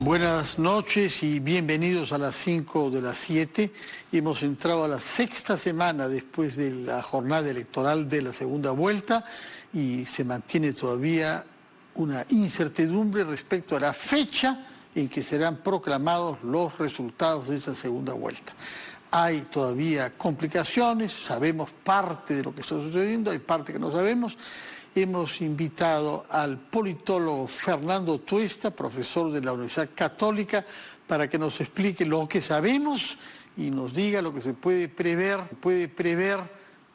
Buenas noches y bienvenidos a las 5 de las 7. Hemos entrado a la sexta semana después de la jornada electoral de la segunda vuelta y se mantiene todavía una incertidumbre respecto a la fecha en que serán proclamados los resultados de esa segunda vuelta. Hay todavía complicaciones, sabemos parte de lo que está sucediendo, hay parte que no sabemos. Hemos invitado al politólogo Fernando Tuesta, profesor de la Universidad Católica, para que nos explique lo que sabemos y nos diga lo que se puede prever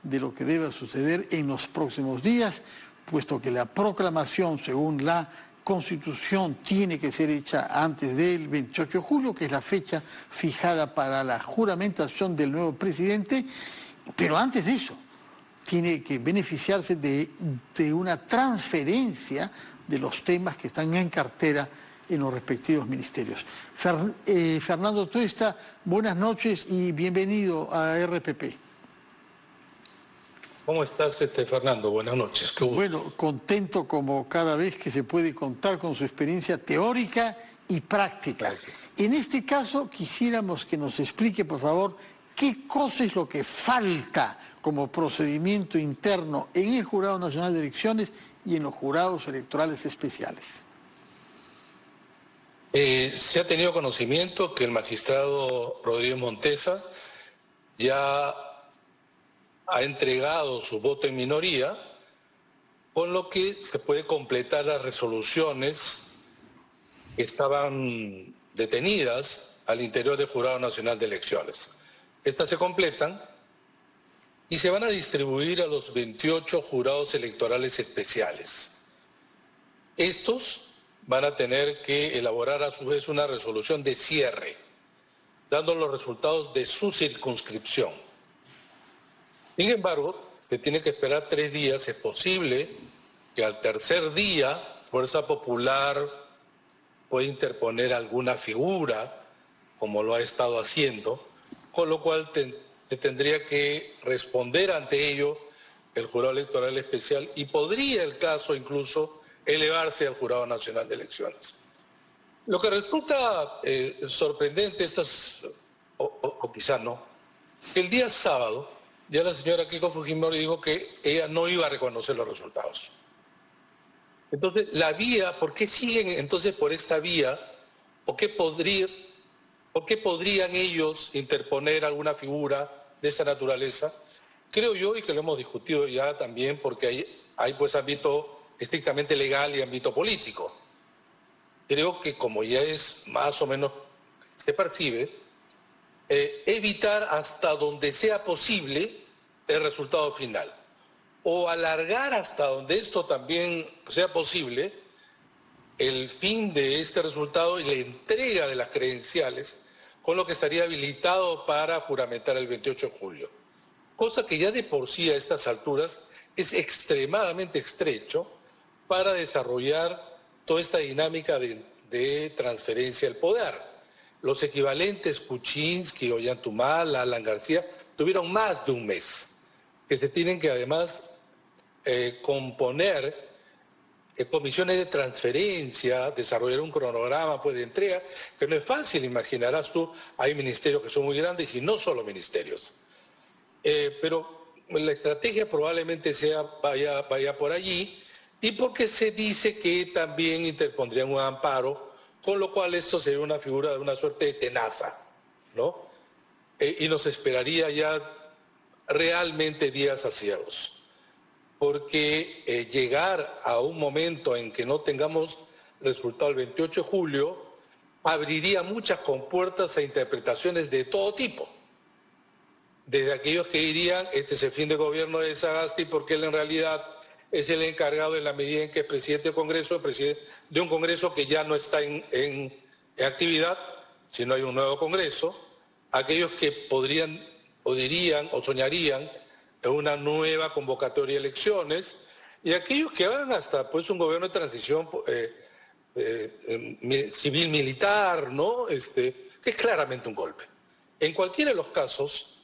de lo que deba suceder en los próximos días, puesto que la proclamación, según la Constitución, tiene que ser hecha antes del 28 de julio, que es la fecha fijada para la juramentación del nuevo presidente, pero antes de eso tiene que beneficiarse de una transferencia de los temas que están en cartera en los respectivos ministerios. Fernando Tuesta, buenas noches y bienvenido a RPP. ¿Cómo estás, Fernando? Buenas noches. Qué gusto. Bueno, contento como cada vez que se puede contar con su experiencia teórica y práctica. Gracias. En este caso, quisiéramos que nos explique, por favor, qué cosa es lo que falta como procedimiento interno en el Jurado Nacional de Elecciones y en los jurados electorales especiales. Se ha tenido conocimiento que el magistrado Rodríguez Montesa ya ha entregado su voto en minoría, con lo que se puede completar las resoluciones que estaban detenidas al interior del Jurado Nacional de Elecciones. Estas se completan y se van a distribuir a los 28 jurados electorales especiales. Estos van a tener que elaborar a su vez una resolución de cierre, dando los resultados de su circunscripción. Sin embargo, se tiene que esperar 3 días. Es posible que al tercer día Fuerza Popular pueda interponer alguna figura, como lo ha estado haciendo, con lo cual se tendría que responder ante ello el Jurado Electoral Especial y podría el caso incluso elevarse al Jurado Nacional de Elecciones. Lo que resulta sorprendente, o quizá no, que el día sábado ya la señora Keiko Fujimori dijo que ella no iba a reconocer los resultados. Entonces, la vía, ¿por qué siguen entonces por esta vía? ¿O qué podrían ellos interponer alguna figura de esta naturaleza? Creo yo, y que lo hemos discutido ya también, porque hay pues ámbito estrictamente legal y ámbito político. Creo que como ya es más o menos, se percibe, evitar hasta donde sea posible el resultado final, o alargar hasta donde esto también sea posible el fin de este resultado y la entrega de las credenciales, con lo que estaría habilitado para juramentar el 28 de julio. Cosa que ya de por sí a estas alturas es extremadamente estrecho para desarrollar toda esta dinámica de transferencia del poder. Los equivalentes Kuczynski, Ollantumala, Alan García, tuvieron más de un mes, que se tienen que además componer comisiones de transferencia, desarrollar un cronograma pues, de entrega, que no es fácil, imaginarás tú, hay ministerios que son muy grandes y no solo ministerios. Pero la estrategia probablemente vaya por allí, y porque se dice que también interpondrían un amparo, con lo cual esto sería una figura de una suerte de tenaza, ¿no? Y nos esperaría ya realmente días aciagos, porque llegar a un momento en que no tengamos resultado el 28 de julio abriría muchas compuertas a interpretaciones de todo tipo. Desde aquellos que dirían, este es el fin de gobierno de Sagasti porque él en realidad es el encargado en la medida en que es presidente del Congreso, presidente de un Congreso que ya no está en actividad, sino hay un nuevo Congreso. Aquellos que podrían o dirían o soñarían en una nueva convocatoria de elecciones, y aquellos que hagan hasta pues un gobierno de transición civil-militar, ¿no? Que es claramente un golpe. En cualquiera de los casos,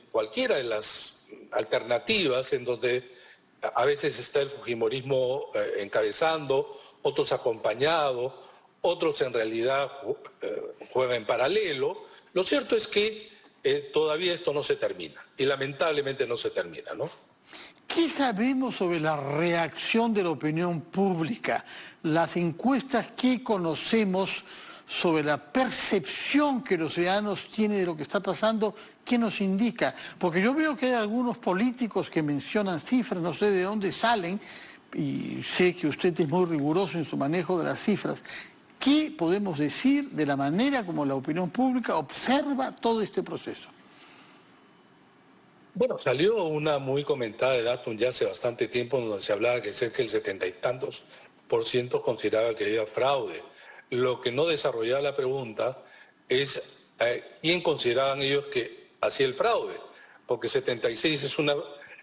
cualquiera de las alternativas en donde a veces está el fujimorismo encabezando, otros acompañado, otros en realidad juegan en paralelo. Lo cierto es que todavía esto no se termina, y lamentablemente no se termina, ¿no? ¿Qué sabemos sobre la reacción de la opinión pública? Las encuestas que conocemos sobre la percepción que los ciudadanos tienen de lo que está pasando, ¿qué nos indica? Porque yo veo que hay algunos políticos que mencionan cifras, no sé de dónde salen, y sé que usted es muy riguroso en su manejo de las cifras. ¿Qué podemos decir de la manera como la opinión pública observa todo este proceso? Bueno, salió una muy comentada de Datum ya hace bastante tiempo donde se hablaba que cerca del 70 y tantos % consideraba que había fraude. Lo que no desarrollaba la pregunta es quién consideraban ellos que hacía el fraude, porque 76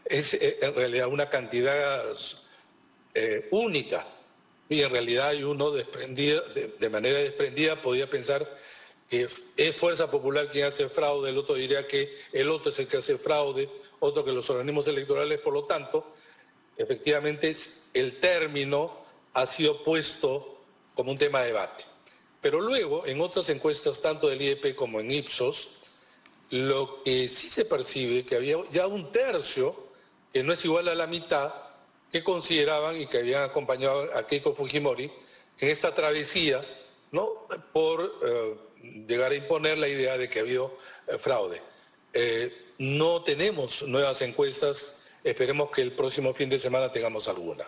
es en realidad una cantidad única, y en realidad hay uno desprendido, de manera desprendida podía pensar que es Fuerza Popular quien hace fraude, el otro diría que el otro es el que hace fraude, otro que los organismos electorales. Por lo tanto, efectivamente el término ha sido puesto como un tema de debate. Pero luego, en otras encuestas, tanto del IEP como en Ipsos, lo que sí se percibe que había ya un tercio, que no es igual a la mitad, que consideraban y que habían acompañado a Keiko Fujimori en esta travesía, ¿no?, por llegar a imponer la idea de que ha habido fraude. No tenemos nuevas encuestas, esperemos que el próximo fin de semana tengamos alguna.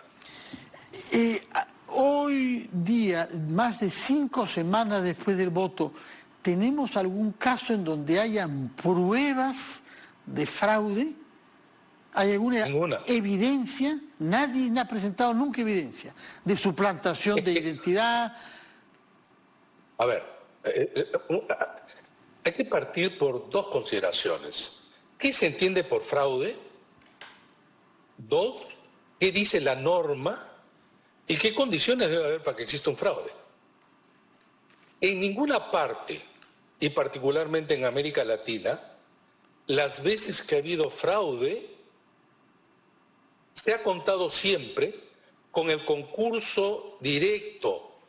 Hoy día, más de 5 semanas después del voto, ¿tenemos algún caso en donde hayan pruebas de fraude? ¿Hay alguna evidencia? Nadie ha presentado nunca evidencia de suplantación de identidad. A ver, hay que partir por dos consideraciones. ¿Qué se entiende por fraude? Dos, ¿qué dice la norma? ¿Y qué condiciones debe haber para que exista un fraude? En ninguna parte, y particularmente en América Latina, las veces que ha habido fraude, se ha contado siempre con el concurso directo,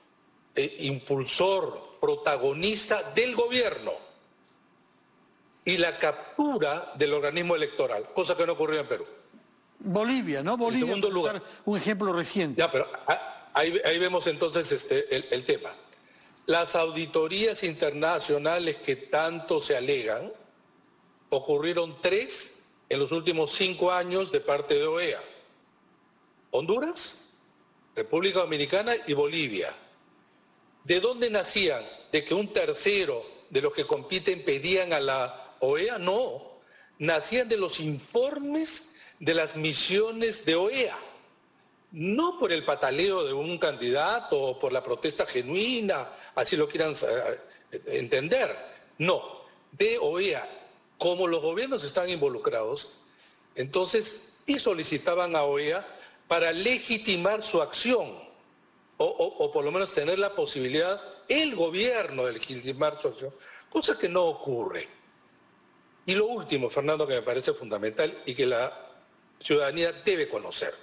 impulsor, protagonista del gobierno y la captura del organismo electoral, cosa que no ocurrió en Perú. Bolivia, ¿no? Bolivia, en segundo lugar, un ejemplo reciente. Ya, pero ahí vemos entonces el tema. Las auditorías internacionales que tanto se alegan, ocurrieron 3 en los últimos 5 años de parte de OEA. Honduras, República Dominicana y Bolivia. ¿De dónde nacían? ¿De que un tercero de los que compiten pedían a la OEA? No, nacían de los informes de las misiones de OEA, no por el pataleo de un candidato o por la protesta genuina, así lo quieran entender, no, de OEA. Como los gobiernos están involucrados, entonces sí solicitaban a OEA para legitimar su acción, o por lo menos tener la posibilidad, el gobierno, de legitimar su acción, cosa que no ocurre. Y lo último, Fernando, que me parece fundamental y que la ciudadanía debe conocer.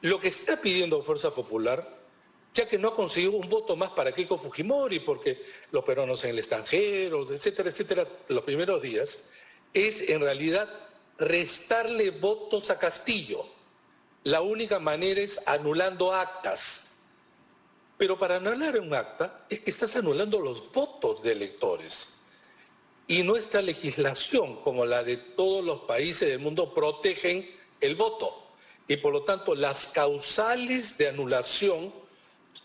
Lo que está pidiendo Fuerza Popular, ya que no ha conseguido un voto más para Keiko Fujimori, porque los peruanos en el extranjero, etcétera, etcétera, los primeros días, es en realidad restarle votos a Castillo. La única manera es anulando actas. Pero para anular un acta es que estás anulando los votos de electores. Y nuestra legislación, como la de todos los países del mundo, protegen el voto. Y por lo tanto, las causales de anulación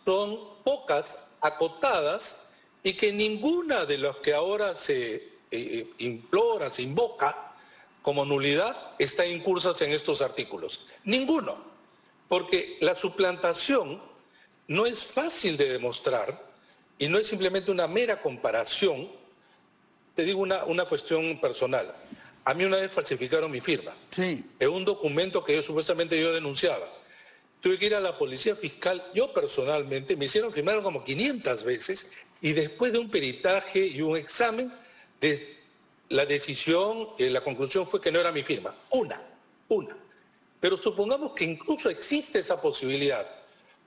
son pocas, acotadas, y que ninguna de las que ahora se implora, se invoca como nulidad, está incursas en estos artículos. Ninguno. Porque la suplantación no es fácil de demostrar y no es simplemente una mera comparación. Te digo una cuestión personal. A mí una vez falsificaron mi firma. Sí. En un documento que supuestamente yo denunciaba. Tuve que ir a la policía fiscal, yo personalmente, me hicieron firmar como 500 veces y después de un peritaje y un examen, la decisión, la conclusión fue que no era mi firma. Una. Pero supongamos que incluso existe esa posibilidad.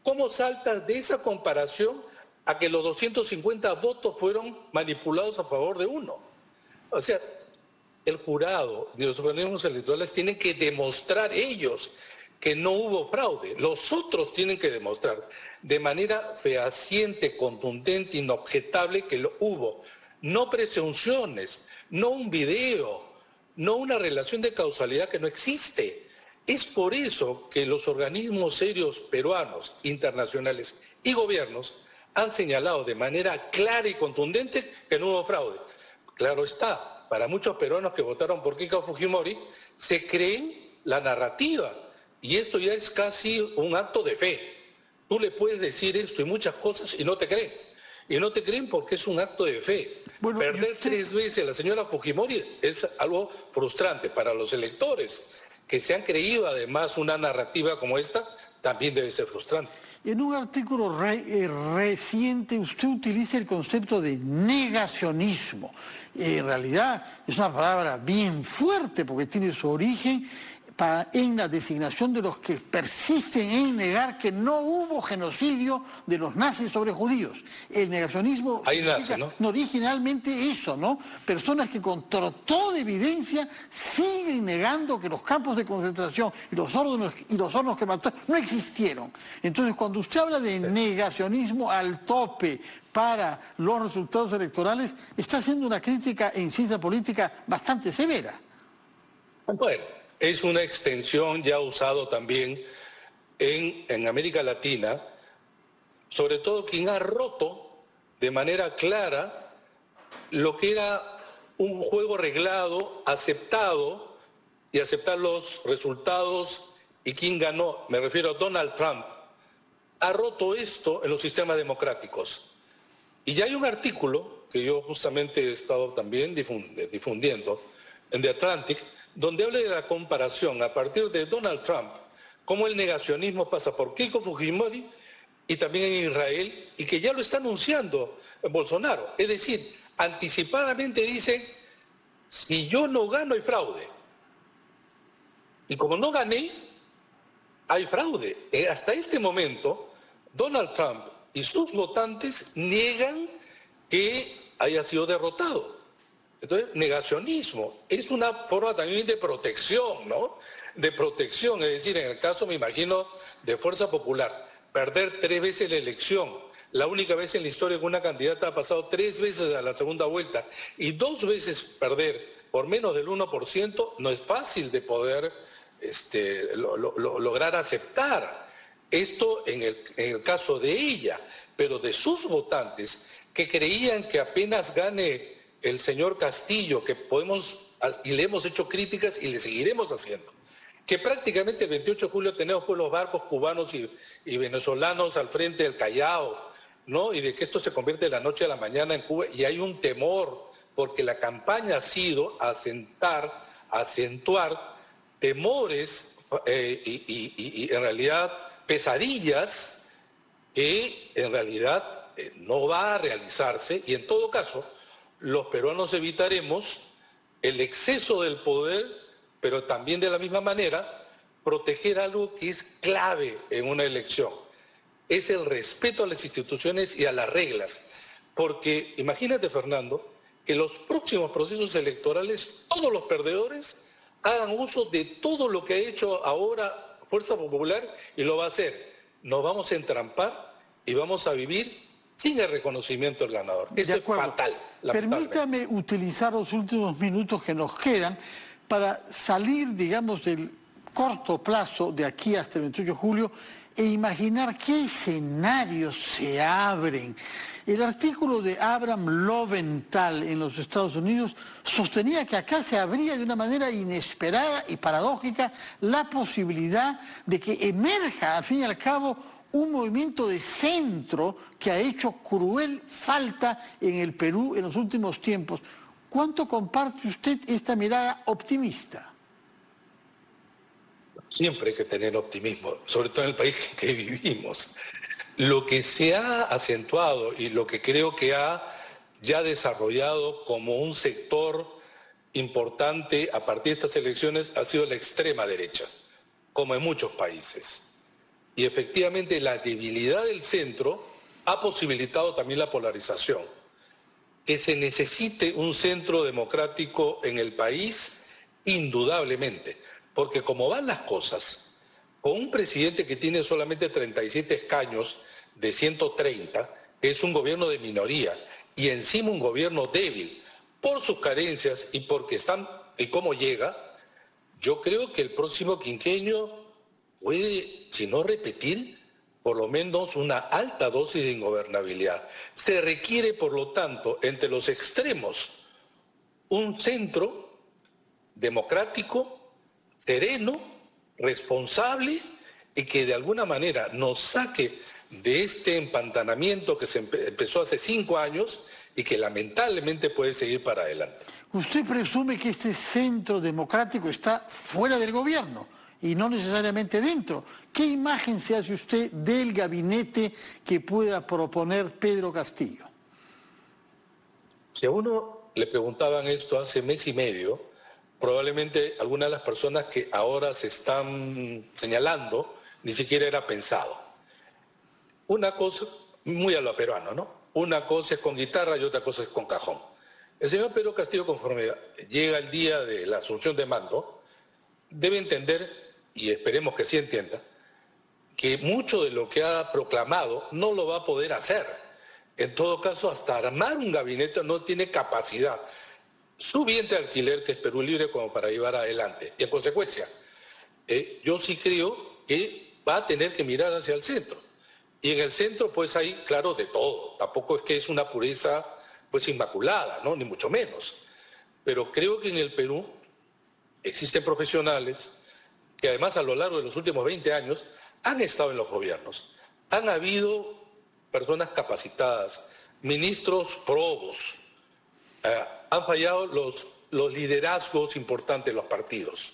¿Cómo saltas de esa comparación a que los 250 votos fueron manipulados a favor de uno. O sea, el jurado y los organismos electorales tienen que demostrar ellos que no hubo fraude. Los otros tienen que demostrar de manera fehaciente, contundente, inobjetable que lo hubo. No presunciones, no un video, no una relación de causalidad que no existe. Es por eso que los organismos serios peruanos, internacionales y gobiernos han señalado de manera clara y contundente que no hubo fraude. Claro está, para muchos peruanos que votaron por Keiko Fujimori, se creen la narrativa. Y esto ya es casi un acto de fe. Tú le puedes decir esto y muchas cosas y no te creen. Y no te creen porque es un acto de fe. Bueno, perder 3 veces a la señora Fujimori es algo frustrante para los electores. Que se han creído además una narrativa como esta, también debe ser frustrante. En un artículo reciente usted utiliza el concepto de negacionismo. En realidad es una palabra bien fuerte porque tiene su origen en la designación de los que persisten en negar que no hubo genocidio de los nazis sobre judíos. El negacionismo ahí nace, ¿no? Originalmente eso, ¿no? Personas que con toda evidencia siguen negando que los campos de concentración y los hornos que mataron no existieron. Entonces, cuando usted habla de negacionismo al tope para los resultados electorales, está haciendo una crítica en ciencia política bastante severa. Bueno, es una extensión ya usado también en América Latina, sobre todo quien ha roto de manera clara lo que era un juego reglado, aceptado, y aceptar los resultados y quién ganó, me refiero a Donald Trump, ha roto esto en los sistemas democráticos. Y ya hay un artículo que yo justamente he estado también difundiendo en The Atlantic, donde habla de la comparación a partir de Donald Trump, cómo el negacionismo pasa por Keiko Fujimori y también en Israel, y que ya lo está anunciando Bolsonaro. Es decir, anticipadamente dice, si yo no gano hay fraude. Y como no gané, hay fraude. Hasta este momento, Donald Trump y sus votantes niegan que haya sido derrotado. Entonces, negacionismo es una forma también de protección, ¿no? De protección, es decir, en el caso, me imagino, de Fuerza Popular, perder 3 veces la elección, la única vez en la historia que una candidata ha pasado 3 veces a la segunda vuelta y 2 veces perder por menos del 1%, no es fácil de poder lograr aceptar. Esto en el caso de ella, pero de sus votantes que creían que apenas gane el señor Castillo, que y le hemos hecho críticas y le seguiremos haciendo, que prácticamente el 28 de julio tenemos pues los barcos cubanos y venezolanos al frente del Callao, ¿no? Y de que esto se convierte de la noche a la mañana en Cuba, y hay un temor, porque la campaña ha sido acentuar temores y en realidad pesadillas que en realidad no va a realizarse, y en todo caso los peruanos evitaremos el exceso del poder, pero también de la misma manera proteger algo que es clave en una elección. Es el respeto a las instituciones y a las reglas. Porque imagínate, Fernando, que los próximos procesos electorales, todos los perdedores hagan uso de todo lo que ha hecho ahora Fuerza Popular y lo va a hacer. Nos vamos a entrampar y vamos a vivir sin el reconocimiento del ganador. Esto es fatal. Permítame utilizar los últimos minutos que nos quedan para salir, digamos, del corto plazo de aquí hasta el 28 de julio e imaginar qué escenarios se abren. El artículo de Abraham Lowenthal en los Estados Unidos sostenía que acá se abría de una manera inesperada y paradójica la posibilidad de que emerja, al fin y al cabo, un movimiento de centro que ha hecho cruel falta en el Perú en los últimos tiempos. ¿Cuánto comparte usted esta mirada optimista? Siempre hay que tener optimismo, sobre todo en el país que vivimos. Lo que se ha acentuado y lo que creo que ha ya desarrollado como un sector importante a partir de estas elecciones ha sido la extrema derecha, como en muchos países. Y efectivamente la debilidad del centro ha posibilitado también la polarización. Que se necesite un centro democrático en el país, indudablemente, porque como van las cosas, con un presidente que tiene solamente 37 escaños de 130, que es un gobierno de minoría, y encima un gobierno débil, por sus carencias y porque están y cómo llega, yo creo que el próximo quinquenio puede, si no repetir, por lo menos una alta dosis de ingobernabilidad. Se requiere, por lo tanto, entre los extremos, un centro democrático, sereno, responsable y que de alguna manera nos saque de este empantanamiento que se empezó hace 5 años y que lamentablemente puede seguir para adelante. ¿Usted presume que este centro democrático está fuera del gobierno y no necesariamente dentro? ¿Qué imagen se hace usted del gabinete que pueda proponer Pedro Castillo? Si a uno le preguntaban esto hace mes y medio, probablemente algunas de las personas que ahora se están señalando ni siquiera era pensado. Una cosa, muy a lo peruano, ¿no? Una cosa es con guitarra y otra cosa es con cajón. El señor Pedro Castillo, conforme llega el día de la asunción de mando, debe entender, y esperemos que sí entienda, que mucho de lo que ha proclamado no lo va a poder hacer. En todo caso, hasta armar un gabinete no tiene capacidad. Su vientre de alquiler, que es Perú Libre, como para llevar adelante. Y en consecuencia, yo sí creo que va a tener que mirar hacia el centro. Y en el centro, pues hay, claro, de todo. Tampoco es que es una pureza, pues, inmaculada, ¿no? Ni mucho menos. Pero creo que en el Perú existen profesionales que además a lo largo de los últimos 20 años han estado en los gobiernos. Han habido personas capacitadas, ministros probos, han fallado los liderazgos importantes de los partidos.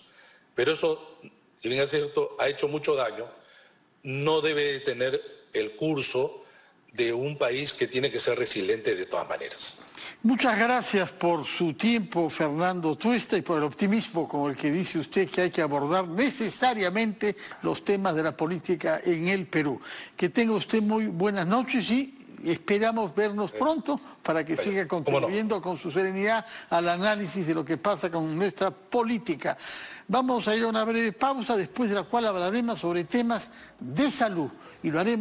Pero eso, si bien es cierto, ha hecho mucho daño, no debe tener el curso de un país que tiene que ser resiliente de todas maneras. Muchas gracias por su tiempo, Fernando Tuesta, y por el optimismo con el que dice usted que hay que abordar necesariamente los temas de la política en el Perú. Que tenga usted muy buenas noches y esperamos vernos pronto para que siga contribuyendo con su serenidad al análisis de lo que pasa con nuestra política. Vamos a ir a una breve pausa, después de la cual hablaremos sobre temas de salud y lo haremos